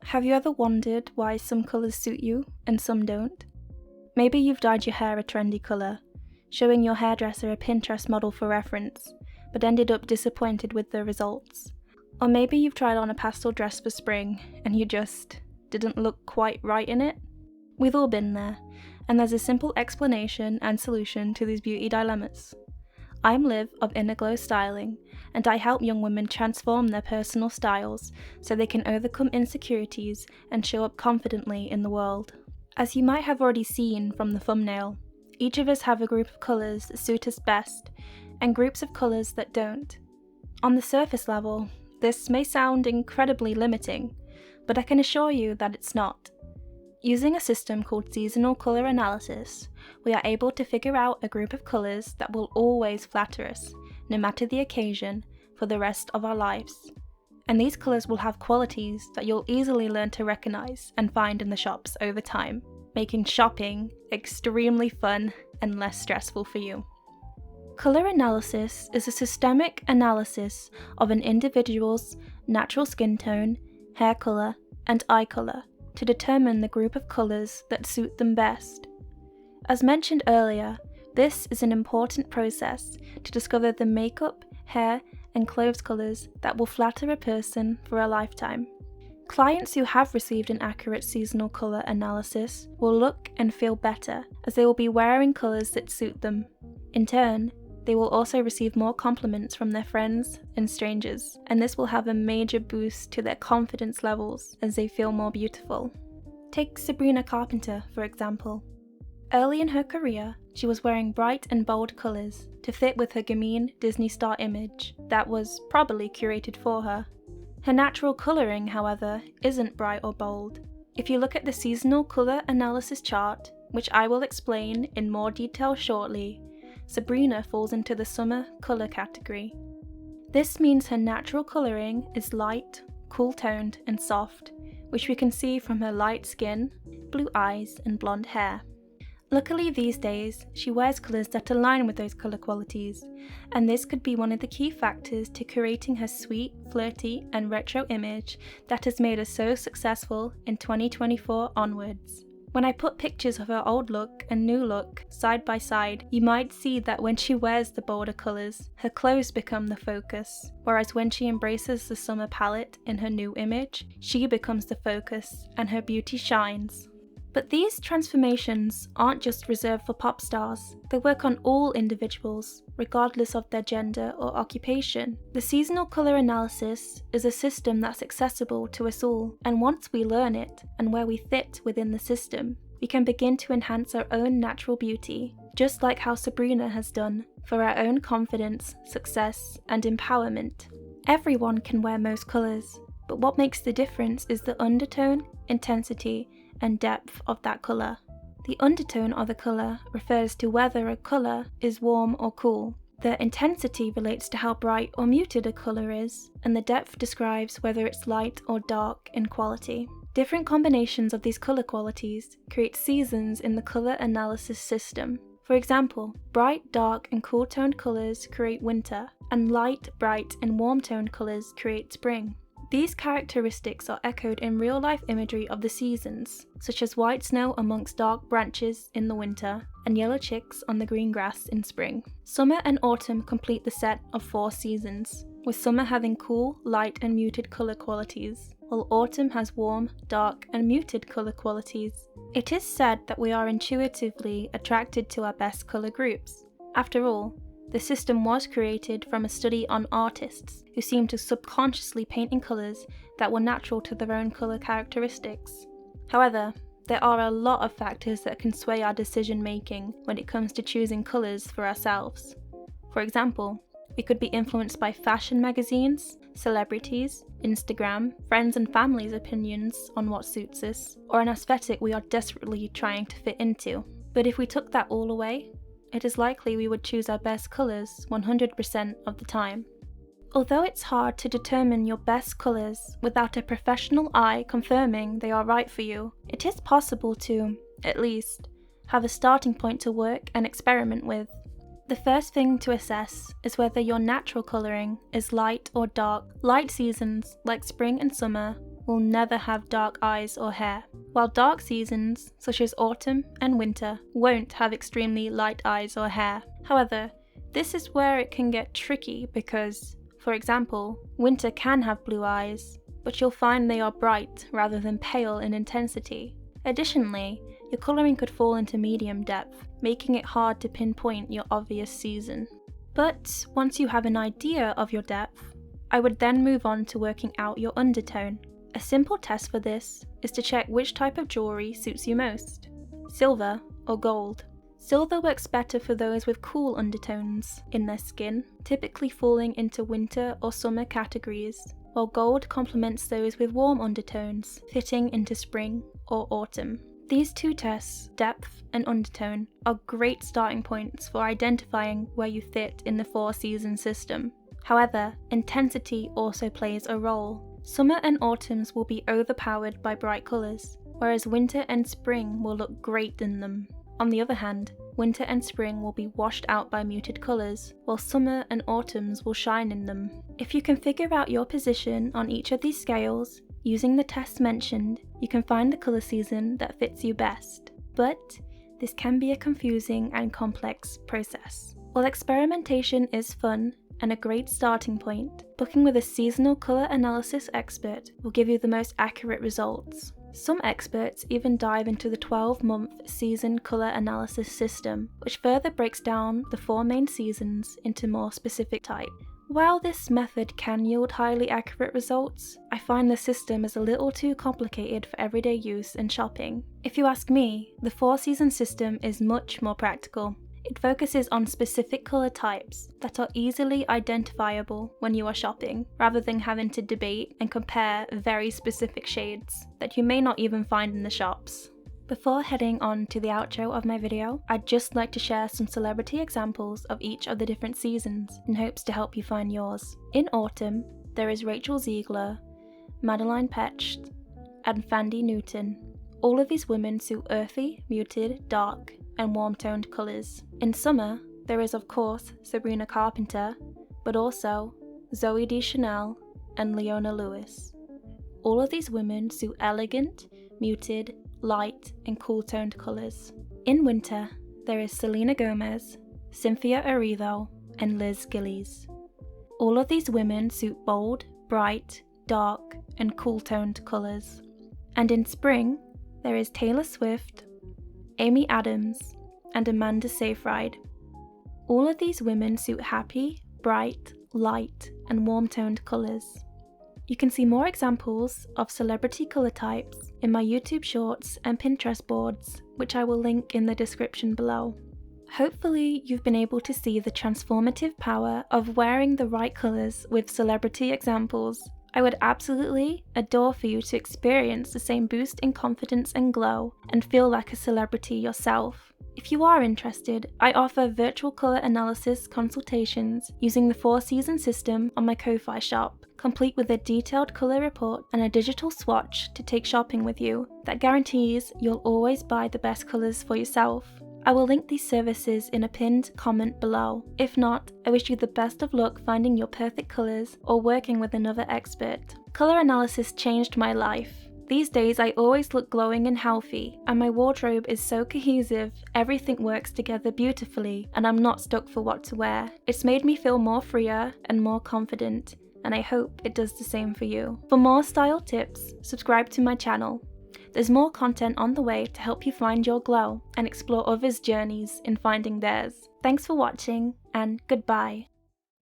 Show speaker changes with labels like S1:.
S1: Have you ever wondered why some colours suit you and some don't? Maybe you've dyed your hair a trendy colour, showing your hairdresser a Pinterest model for reference, but ended up disappointed with the results. Or maybe you've tried on a pastel dress for spring and you just didn't look quite right in it. We've all been there, and there's a simple explanation and solution to these beauty dilemmas. I'm Liv of Inner Glow Styling, and I help young women transform their personal styles so they can overcome insecurities and show up confidently in the world. As you might have already seen from the thumbnail, each of us have a group of colours that suit us best, and groups of colours that don't. On the surface level, this may sound incredibly limiting, but I can assure you that it's not. Using a system called seasonal colour analysis, we are able to figure out a group of colours that will always flatter us, no matter the occasion, for the rest of our lives. And these colours will have qualities that you'll easily learn to recognise and find in the shops over time, making shopping extremely fun and less stressful for you. Colour analysis is a systemic analysis of an individual's natural skin tone, hair colour, and eye colour, to determine the group of colours that suit them best. As mentioned earlier, this is an important process to discover the makeup, hair, and clothes colours that will flatter a person for a lifetime. Clients who have received an accurate seasonal colour analysis will look and feel better as they will be wearing colours that suit them. In turn, they will also receive more compliments from their friends and strangers, and this will have a major boost to their confidence levels as they feel more beautiful. Take Sabrina Carpenter, for example. Early in her career, she was wearing bright and bold colours to fit with her gamine Disney star image that was probably curated for her. Her natural colouring, however, isn't bright or bold. If you look at the seasonal colour analysis chart, which I will explain in more detail shortly, Sabrina falls into the summer colour category. This means her natural colouring is light, cool-toned and soft, which we can see from her light skin, blue eyes and blonde hair. Luckily these days, she wears colours that align with those colour qualities, and this could be one of the key factors to creating her sweet, flirty and retro image that has made her so successful in 2024 onwards. When I put pictures of her old look and new look side by side, you might see that when she wears the bolder colours, her clothes become the focus, whereas when she embraces the summer palette in her new image, she becomes the focus and her beauty shines. But these transformations aren't just reserved for pop stars, they work on all individuals, regardless of their gender or occupation. The seasonal colour analysis is a system that's accessible to us all, and once we learn it, and where we fit within the system, we can begin to enhance our own natural beauty, just like how Sabrina has done, for our own confidence, success, and empowerment. Everyone can wear most colours, but what makes the difference is the undertone, intensity, and depth of that colour. The undertone of the colour refers to whether a colour is warm or cool. The intensity relates to how bright or muted a colour is, and the depth describes whether it's light or dark in quality. Different combinations of these colour qualities create seasons in the colour analysis system. For example, bright, dark and cool-toned colours create winter, and light, bright and warm-toned colours create spring. These characteristics are echoed in real-life imagery of the seasons, such as white snow amongst dark branches in the winter, and yellow chicks on the green grass in spring. Summer and autumn complete the set of 4 seasons, with summer having cool, light and muted colour qualities, while autumn has warm, dark and muted colour qualities. It is said that we are intuitively attracted to our best colour groups. After all, the system was created from a study on artists who seemed to subconsciously paint in colours that were natural to their own colour characteristics. However, there are a lot of factors that can sway our decision making when it comes to choosing colours for ourselves. For example, we could be influenced by fashion magazines, celebrities, Instagram, friends and family's opinions on what suits us, or an aesthetic we are desperately trying to fit into. But if we took that all away, it is likely we would choose our best colours 100% of the time. Although it's hard to determine your best colours without a professional eye confirming they are right for you, it is possible to, at least, have a starting point to work and experiment with. The first thing to assess is whether your natural colouring is light or dark. Light seasons, like spring and summer, will never have dark eyes or hair, while dark seasons, such as autumn and winter, won't have extremely light eyes or hair. However, this is where it can get tricky because, for example, winter can have blue eyes, but you'll find they are bright rather than pale in intensity. Additionally, your colouring could fall into medium depth, making it hard to pinpoint your obvious season. But once you have an idea of your depth, I would then move on to working out your undertone. A simple test for this is to check which type of jewellery suits you most, silver or gold. Silver works better for those with cool undertones in their skin, typically falling into winter or summer categories, while gold complements those with warm undertones, fitting into spring or autumn. These two tests, depth and undertone, are great starting points for identifying where you fit in the 4-season system. However, intensity also plays a role. Summer and autumns will be overpowered by bright colours, whereas winter and spring will look great in them. On the other hand, winter and spring will be washed out by muted colours, while summer and autumns will shine in them. If you can figure out your position on each of these scales, using the tests mentioned, you can find the colour season that fits you best. But this can be a confusing and complex process. While experimentation is fun and a great starting point, booking with a seasonal colour analysis expert will give you the most accurate results. Some experts even dive into the 12-month season colour analysis system, which further breaks down the 4 main seasons into more specific types. While this method can yield highly accurate results, I find the system is a little too complicated for everyday use and shopping. If you ask me, the 4-season system is much more practical. It focuses on specific colour types that are easily identifiable when you are shopping, rather than having to debate and compare very specific shades that you may not even find in the shops. Before heading on to the outro of my video, I'd just like to share some celebrity examples of each of the different seasons in hopes to help you find yours. In autumn, there is Rachel Ziegler, Madeline Petsch, and Fandi Newton. All of these women suit earthy, muted, dark, and warm-toned colours. In summer, there is of course Sabrina Carpenter, but also Zooey Deschanel and Leona Lewis. All of these women suit elegant, muted, light, and cool-toned colours. In winter, there is Selena Gomez, Cynthia Erivo, and Liz Gillies. All of these women suit bold, bright, dark, and cool-toned colours. And in spring, there is Taylor Swift, Amy Adams, and Amanda Seyfried. All of these women suit happy, bright, light, and warm-toned colours. You can see more examples of celebrity colour types in my YouTube shorts and Pinterest boards, which I will link in the description below. Hopefully you've been able to see the transformative power of wearing the right colours with celebrity examples. I would absolutely adore for you to experience the same boost in confidence and glow and feel like a celebrity yourself. If you are interested, I offer virtual colour analysis consultations using the 4-season system on my Ko-Fi shop, complete with a detailed colour report and a digital swatch to take shopping with you that guarantees you'll always buy the best colours for yourself. I will link these services in a pinned comment below. If not, I wish you the best of luck finding your perfect colours or working with another expert. Colour analysis changed my life. These days I always look glowing and healthy, and my wardrobe is so cohesive, everything works together beautifully, and I'm not stuck for what to wear. It's made me feel more freer and more confident, and I hope it does the same for you. For more style tips, subscribe to my channel. There's more content on the way to help you find your glow and explore others' journeys in finding theirs. Thanks for watching, and goodbye.